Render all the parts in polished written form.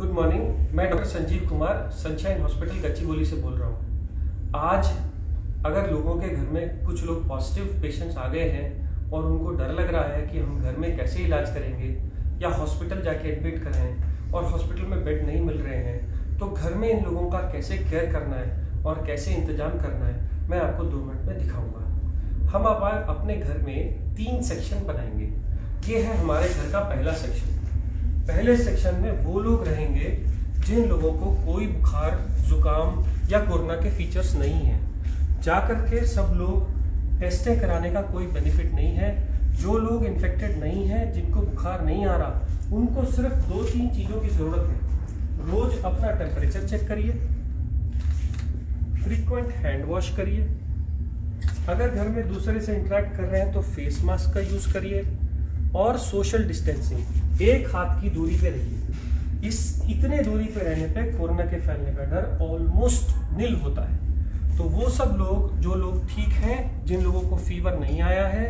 Good morning. मैं doctor Sanjeev Kumar sunshine hospital Gachibowli से बोल रहा हूँ। आज अगर लोगों के घर में कुछ लोग पॉजिटिव पेशेंट्स आ गए हैं और उनको डर लग रहा है कि हम घर में कैसे इलाज करेंगे या हॉस्पिटल जाके एडमिट करें और हॉस्पिटल में बेड नहीं मिल रहे हैं, तो घर में इन लोगों का कैसे केयर करना है और कैसे इंतजाम करना है, मैं आपको 2 मिनट में दिखाऊंगा। हम अपने घर में 3 सेक्शन बनाएंगे। ये है हमारे घर का पहला सेक्शन। पहले सेक्शन में वो लोग रहेंगे जिन लोगों को कोई बुखार, जुकाम या कोरोना के फीचर्स नहीं है। जाकर के सब लोग टेस्टें कराने का कोई बेनिफिट नहीं है। जो लोग इन्फेक्टेड नहीं हैं, जिनको बुखार नहीं आ रहा, उनको सिर्फ 2-3 चीज़ों की ज़रूरत है। रोज अपना टेम्परेचर चेक करिए, फ्रीक्वेंट हैंड वॉश करिए, अगर घर में दूसरे से इंटरेक्ट कर रहे हैं तो फेस मास्क का यूज़ करिए और सोशल डिस्टेंसिंग, 1 हाथ की दूरी पे रहिए। इतने दूरी पे रहने पे कोरोना के फैलने का डर ऑलमोस्ट निल होता है। तो वो सब लोग, जो लोग ठीक हैं, जिन लोगों को फीवर नहीं आया है,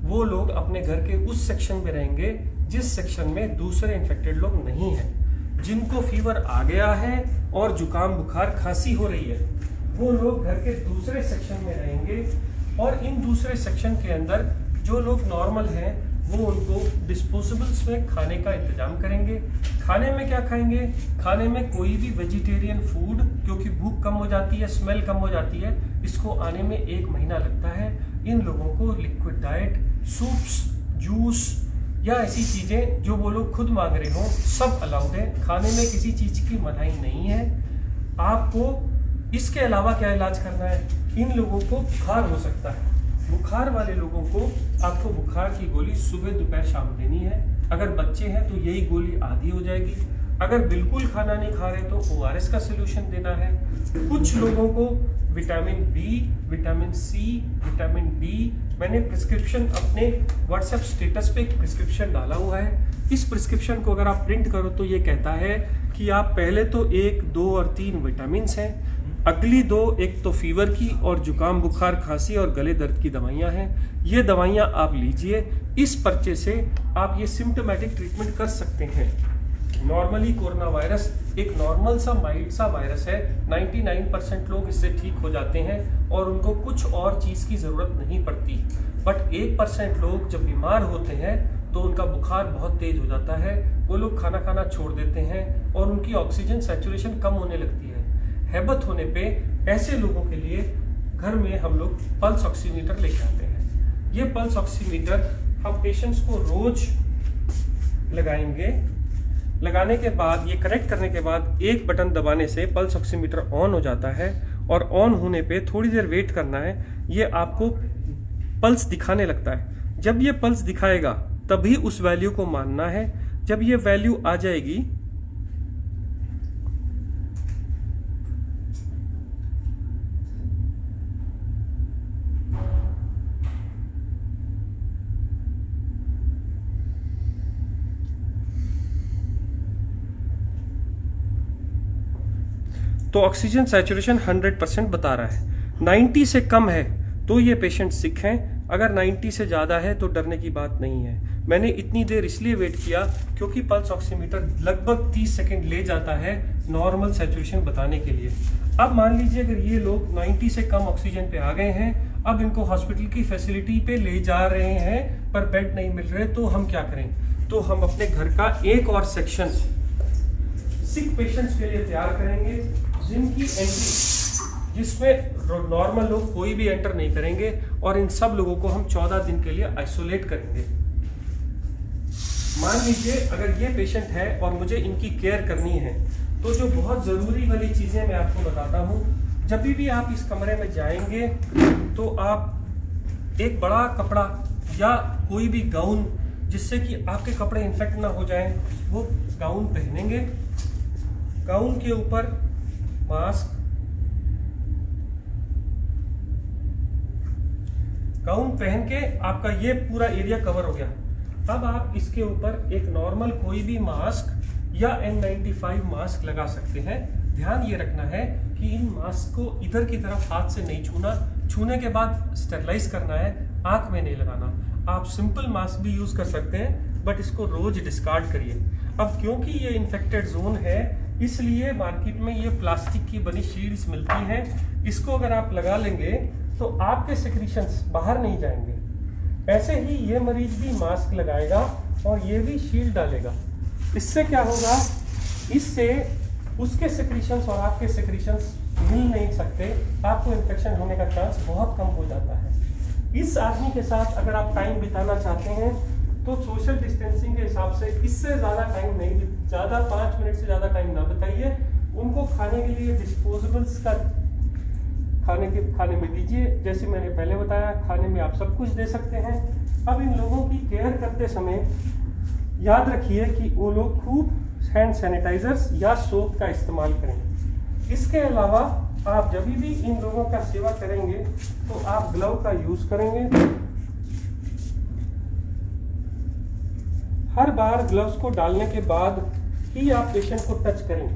वो लोग अपने घर के उस सेक्शन में रहेंगे जिस सेक्शन में दूसरे इन्फेक्टेड लोग नहीं हैं। जिनको फीवर आ गया है और जुकाम, बुखार, खांसी हो रही है, वो लोग घर के दूसरे सेक्शन में रहेंगे। और इन दूसरे सेक्शन के अंदर जो लोग नॉर्मल हैं, वो उनको डिस्पोजेबल्स में खाने का इंतजाम करेंगे। खाने में क्या खाएंगे? खाने में कोई भी वेजिटेरियन फूड, क्योंकि भूख कम हो जाती है, स्मेल कम हो जाती है, इसको आने में 1 महीना लगता है। इन लोगों को लिक्विड डाइट, सूप्स, जूस या ऐसी चीज़ें जो वो लोग खुद मांग रहे हों, सब अलाउड है। खाने में किसी चीज़ की मनाही नहीं है। आपको इसके अलावा क्या इलाज करना है? इन लोगों को बुखार हो सकता है। बुखार वाले लोगों को आपको बुखार की गोली सुबह, दोपहर, शाम देनी है। अगर बच्चे हैं तो यही गोली आधी हो जाएगी। अगर बिल्कुल खाना नहीं खा रहे तो ORS का सोल्यूशन देना है। कुछ लोगों को vitamin B, vitamin C, vitamin D, मैंने प्रिस्क्रिप्शन अपने व्हाट्सएप स्टेटस पे एक प्रिस्क्रिप्शन डाला हुआ है। इस प्रिस्क्रिप्शन को अगर आप प्रिंट करो तो ये कहता है कि आप पहले तो 1, 2 और 3 विटामिन हैं, अगली 2, एक तो फीवर की और जुकाम, बुखार, खांसी और गले दर्द की दवाइयाँ हैं। ये दवाइयाँ आप लीजिए। इस पर्चे से आप ये सिम्टोमेटिक ट्रीटमेंट कर सकते हैं। नॉर्मली कोरोना वायरस एक नॉर्मल सा, माइल्ड सा वायरस है। 99% लोग इससे ठीक हो जाते हैं और उनको कुछ और चीज़ की ज़रूरत नहीं पड़ती। बट 1% लोग जब बीमार होते हैं तो उनका बुखार बहुत तेज हो जाता है। वो लोग खाना खाना छोड़ देते हैं और उनकी ऑक्सीजन सैचुरेशन कम होने लगती है। हैबत होने पे ऐसे लोगों के लिए घर में हम लोग पल्स ऑक्सीमीटर लेके आते हैं। ये पल्स ऑक्सीमीटर हम पेशेंट्स को रोज लगाएंगे। लगाने के बाद, ये कनेक्ट करने के बाद, एक बटन दबाने से पल्स ऑक्सीमीटर ऑन हो जाता है और ऑन होने पे थोड़ी देर वेट करना है। ये आपको पल्स दिखाने लगता है। जब ये पल्स दिखाएगा तभी उस वैल्यू को मानना है। जब ये वैल्यू आ जाएगी तो ऑक्सीजन सैचुरेशन 100% बता रहा है। 90 से कम है तो ये पेशेंट सिक हैं। अगर 90 से ज़्यादा है तो डरने की बात नहीं है। मैंने इतनी देर इसलिए वेट किया क्योंकि पल्स ऑक्सीमीटर लगभग 30 सेकंड ले जाता है नॉर्मल सैचुरेशन बताने के लिए। अब मान लीजिए अगर ये लोग 90 से कम ऑक्सीजन पे आ गए हैं, अब इनको हॉस्पिटल की फैसिलिटी पे ले जा रहे हैं पर बेड नहीं मिल रहे, तो हम क्या करें? तो हम अपने घर का एक और सेक्शन सिक पेशेंट्स के लिए तैयार करेंगे, जिनकी एंट्री, जिसमें नॉर्मल लोग कोई भी एंटर नहीं करेंगे, और इन सब लोगों को हम 14 दिन के लिए आइसोलेट करेंगे। मान लीजिए अगर ये पेशेंट है और मुझे इनकी केयर करनी है, तो जो बहुत ज़रूरी वाली चीज़ें मैं आपको बताता हूँ। जब भी आप इस कमरे में जाएंगे तो आप एक बड़ा कपड़ा या कोई भी गाउन, जिससे कि आपके कपड़े इन्फेक्ट ना हो जाएं, वो गाउन पहनेंगे। गाउन के ऊपर मास्क, गाउन पहन के आपका ये पूरा एरिया कवर हो गया। अब आप इसके ऊपर एक नॉर्मल कोई भी मास्क या N95 मास्क लगा सकते हैं। ध्यान ये रखना है कि इन मास्क को इधर की तरफ हाथ से नहीं छूना। छूने के बाद स्टेरलाइज करना है, आंख में नहीं लगाना। आप सिंपल मास्क भी यूज कर सकते हैं, बट इसको रोज डिस्कार्ड करिए। अब क्योंकि ये इन्फेक्टेड जोन है, इसलिए मार्केट में ये प्लास्टिक की बनी शील्ड्स मिलती हैं। इसको अगर आप लगा लेंगे तो आपके सेक्रीशंस बाहर नहीं जाएंगे। ऐसे ही ये मरीज भी मास्क लगाएगा और ये भी शील्ड डालेगा। इससे क्या होगा, इससे उसके सेक्रीशंस और आपके सेक्रीशंस मिल नहीं सकते, आपको इन्फेक्शन होने का चांस बहुत कम हो जाता है। इस आदमी के साथ अगर आप टाइम बिताना चाहते हैं तो सोशल डिस्टेंसिंग के हिसाब से इससे ज़्यादा टाइम नहीं, ज़्यादा 5 मिनट से ज़्यादा टाइम ना बताइए। उनको खाने के लिए डिस्पोजेबल्स का खाने में दीजिए। जैसे मैंने पहले बताया, खाने में आप सब कुछ दे सकते हैं। अब इन लोगों की केयर करते समय याद रखिए कि वो लोग खूब हैंड सैनिटाइजर्स या सोप का इस्तेमाल करें। इसके अलावा आप जब भी इन लोगों का सेवा करेंगे तो आप ग्लव का यूज करेंगे। हर बार ग्लव्स को डालने के बाद ही आप पेशेंट को टच करेंगे।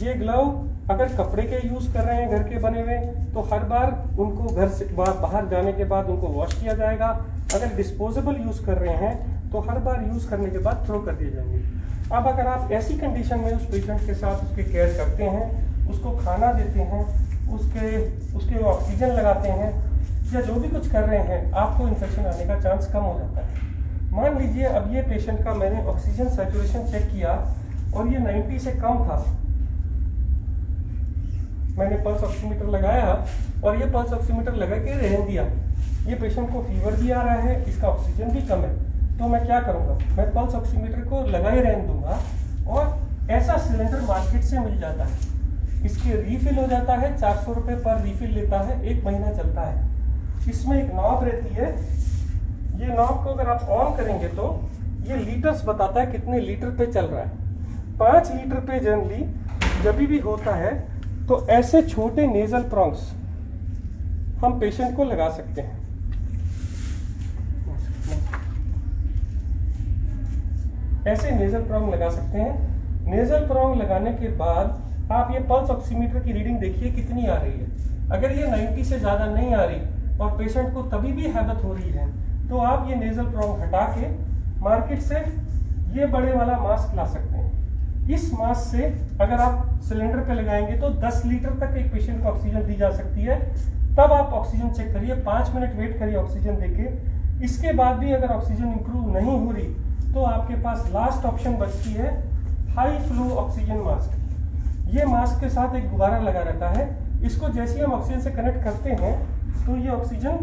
ये ग्लव अगर कपड़े के यूज कर रहे हैं घर के बने हुए, तो हर बार उनको घर से बाहर जाने के बाद उनको वॉश किया जाएगा। अगर डिस्पोजेबल यूज कर रहे हैं तो हर बार यूज करने के बाद थ्रो कर दिए जाएंगे। अब अगर आप ऐसी कंडीशन में उस पेशेंट के साथ उसकी केयर करते हैं, उसको खाना देते हैं, उसके ऑक्सीजन लगाते हैं या जो भी कुछ कर रहे हैं, आपको इन्फेक्शन आने का चांस कम हो जाता है। मान लीजिए अब ये पेशेंट का मैंने ऑक्सीजन सैचुरेशन चेक किया और ये 90 से कम था। मैंने पल्स ऑक्सीमीटर लगाया और ये पल्स ऑक्सीमीटर लगा के रहने दिया। ये पेशेंट को फीवर भी आ रहा है, इसका ऑक्सीजन भी कम है, तो मैं क्या करूंगा, मैं पल्स ऑक्सीमीटर को लगा ही रहने दूंगा। और ऐसा सिलेंडर मार्केट से मिल जाता है, इसके रीफिल हो जाता है, 400 रुपये पर रीफिल लेता है, 1 महीना चलता है। इसमें एक नॉब रहती है, ये नॉब को अगर आप ऑन करेंगे तो ये लीटर्स बताता है कितने लीटर पे चल रहा है। 5 लीटर पे जनरली जब भी होता है तो ऐसे छोटे नेजल प्रॉन्ग्स हम पेशेंट को लगा सकते हैं। ऐसे नेजल प्रॉन्ग लगा सकते हैं। नेजल प्रॉन्ग लगाने के बाद आप ये पल्स ऑक्सीमीटर की रीडिंग देखिए कितनी आ रही है। अगर ये 90 से ज़्यादा नहीं आ रही और पेशेंट को तभी भी हैबत हो रही है, तो आप ये नेजल प्रॉन्ग हटा के मार्केट से ये बड़े वाला मास्क ला सकते हैं। इस मास्क से अगर आप सिलेंडर पे लगाएंगे तो 10 लीटर तक एक पेशेंट को ऑक्सीजन दी जा सकती है। तब आप ऑक्सीजन चेक करिए, 5 मिनट वेट करिए ऑक्सीजन देके। इसके बाद भी अगर ऑक्सीजन इंप्रूव नहीं हो रही तो आपके पास लास्ट ऑप्शन बचती है हाई फ्लो ऑक्सीजन मास्क। ये मास्क के साथ एक गुब्बारा लगा रहता है, इसको जैसे हम ऑक्सीजन से कनेक्ट करते हैं तो ये ऑक्सीजन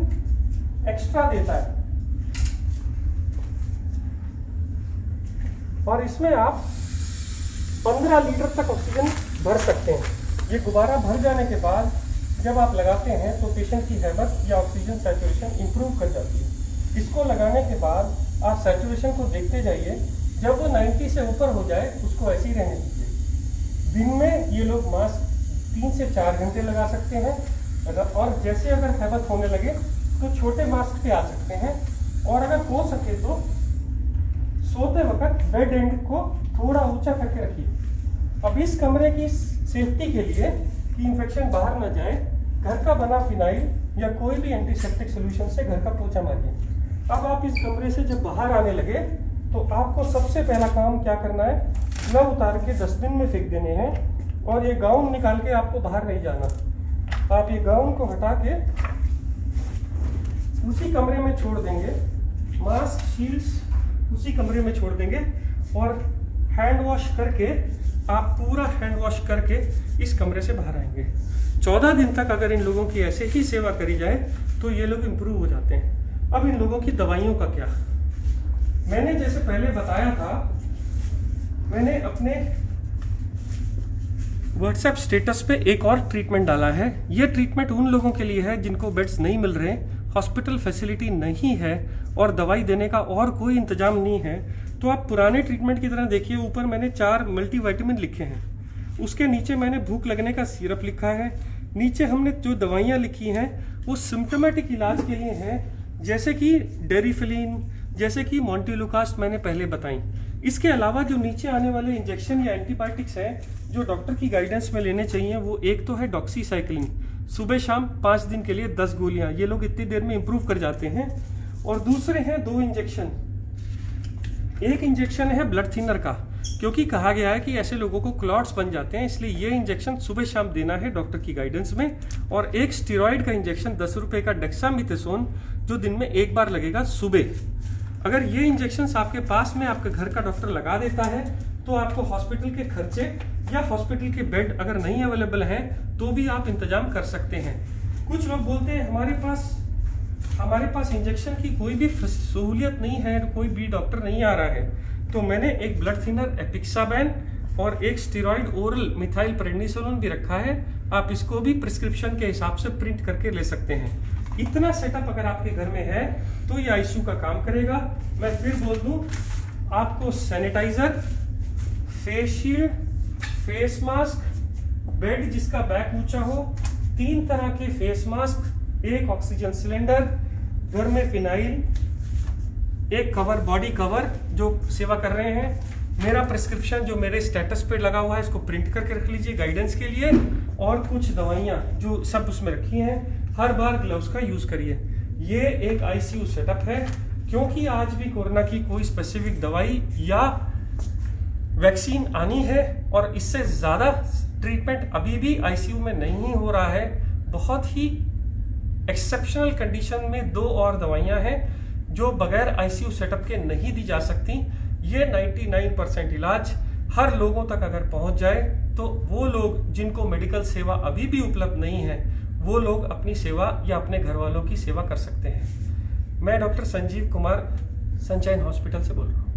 एक्स्ट्रा देता है और इसमें आप 15 लीटर तक ऑक्सीजन भर सकते हैं। ये गुब्बारा भर जाने के बाद जब आप लगाते हैं तो पेशेंट की हैबत या ऑक्सीजन सैचुरेशन इंप्रूव कर जाती है। इसको लगाने के बाद आप सैचुरेशन को देखते जाइए, जब वो 90 से ऊपर हो जाए उसको ऐसे ही रहने दीजिए। दिन में ये लोग मास्क 3 से 4 घंटे लगा सकते हैं और जैसे अगर हैबत होने लगे तो छोटे मास्क पे आ सकते हैं। और अगर हो सके तो सोते वक्त बेड एंड को थोड़ा ऊंचा करके रखिए। अब इस कमरे की सेफ्टी के लिए कि इन्फेक्शन बाहर न जाए, घर का बना फिनाइल या कोई भी एंटीसेप्टिक सोल्यूशन से घर का पोछा मारिए। अब आप इस कमरे से जब बाहर आने लगे तो आपको सबसे पहला काम क्या करना है, ग्लव उतार के डस्टबिन में फेंक देने हैं और ये गाउन निकाल के आपको बाहर नहीं जाना। आप ये गाउन को हटा के उसी कमरे में छोड़ देंगे, मास्क शील्ड्स उसी कमरे में छोड़ देंगे और हैंड वॉश करके आप पूरा हैंड वॉश करके इस कमरे से बाहर आएंगे। 14 दिन तक अगर इन लोगों की ऐसे ही सेवा करी जाए तो ये लोग इम्प्रूव हो जाते हैं। अब इन लोगों की दवाइयों का क्या, मैंने जैसे पहले बताया था, मैंने अपने व्हाट्सएप स्टेटस पे एक और ट्रीटमेंट डाला है। ये ट्रीटमेंट उन लोगों के लिए है जिनको बेड्स नहीं मिल रहे, हॉस्पिटल फैसिलिटी नहीं है और दवाई देने का और कोई इंतजाम नहीं है। तो आप पुराने ट्रीटमेंट की तरह देखिए, ऊपर मैंने 4 मल्टीविटामिन लिखे हैं, उसके नीचे मैंने भूख लगने का सिरप लिखा है, नीचे हमने जो दवाइयाँ लिखी हैं वो सिम्टोमेटिक इलाज के लिए हैं, जैसे कि डेरिफिलिन, जैसे कि मोंटेलुकास्ट मैंने पहले बताई। इसके अलावा जो नीचे आने वाले इंजेक्शन या एंटीबायोटिक्स हैं जो डॉक्टर की गाइडेंस में लेने चाहिए, वो एक तो है डॉक्सीसाइक्लिन, सुबह शाम 5 दिन के लिए 10 गोलियां, ये लोग इतनी देर में इंप्रूव कर जाते हैं। और दूसरे हैं 2 इंजेक्शन एक इंजेक्शन है ब्लड थिनर का, क्योंकि कहा गया है कि ऐसे लोगों को क्लॉट्स बन जाते हैं, इसलिए ये इंजेक्शन सुबह शाम देना है डॉक्टर की गाइडेंस में। और एक स्टेरॉइड का इंजेक्शन 10 रुपए का डेक्सामेथासोन, जो दिन में एक बार लगेगा सुबह। अगर ये इंजेक्शन आपके पास में आपके घर का डॉक्टर लगा देता है तो आपको हॉस्पिटल के खर्चे या हॉस्पिटल के बेड अगर नहीं अवेलेबल है तो भी आप इंतजाम कर सकते हैं। कुछ लोग बोलते हैं हमारे पास इंजेक्शन की कोई भी सहूलियत नहीं है, कोई भी डॉक्टर नहीं आ रहा है, तो मैंने एक ब्लड थिनर एपिक्साबैन और एक स्टेरॉइड ओरल मिथाइल प्रेडनिसोलोन भी रखा है। आप इसको भी प्रिस्क्रिप्शन के हिसाब से प्रिंट करके ले सकते हैं। इतना सेटअप अगर आपके घर में है तो ये आईसीयू का काम करेगा। मैं फिर बोल दूं, आपको sanitiser, face shield, face mask, bed जिसका बैक ऊंचा हो, 3 तरह के फेस मास्क, एक ऑक्सीजन सिलेंडर, घर में फिनाइल, एक कवर, बॉडी कवर जो सेवा कर रहे हैं, मेरा प्रिस्क्रिप्शन जो मेरे स्टेटस पे लगा हुआ है इसको प्रिंट करके रख लीजिए गाइडेंस के लिए, और कुछ दवाइयाँ जो सब उसमें रखी हैं। हर बार ग्लव्स का यूज करिए। ये एक आईसीयू सेटअप है, क्योंकि आज भी कोरोना की कोई स्पेसिफिक दवाई या वैक्सीन आनी है और इससे ज़्यादा ट्रीटमेंट अभी भी आईसीयू में नहीं हो रहा है। बहुत ही एक्सेप्शनल कंडीशन में 2 और दवाइयां हैं जो बगैर आईसीयू सेटअप के नहीं दी जा सकती। ये 99% इलाज हर लोगों तक अगर पहुंच जाए तो वो लोग जिनको मेडिकल सेवा अभी भी उपलब्ध नहीं है वो लोग अपनी सेवा या अपने घर वालों की सेवा कर सकते हैं। मैं doctor Sanjeev Kumar sunshine hospital से बोल रहा हूँ।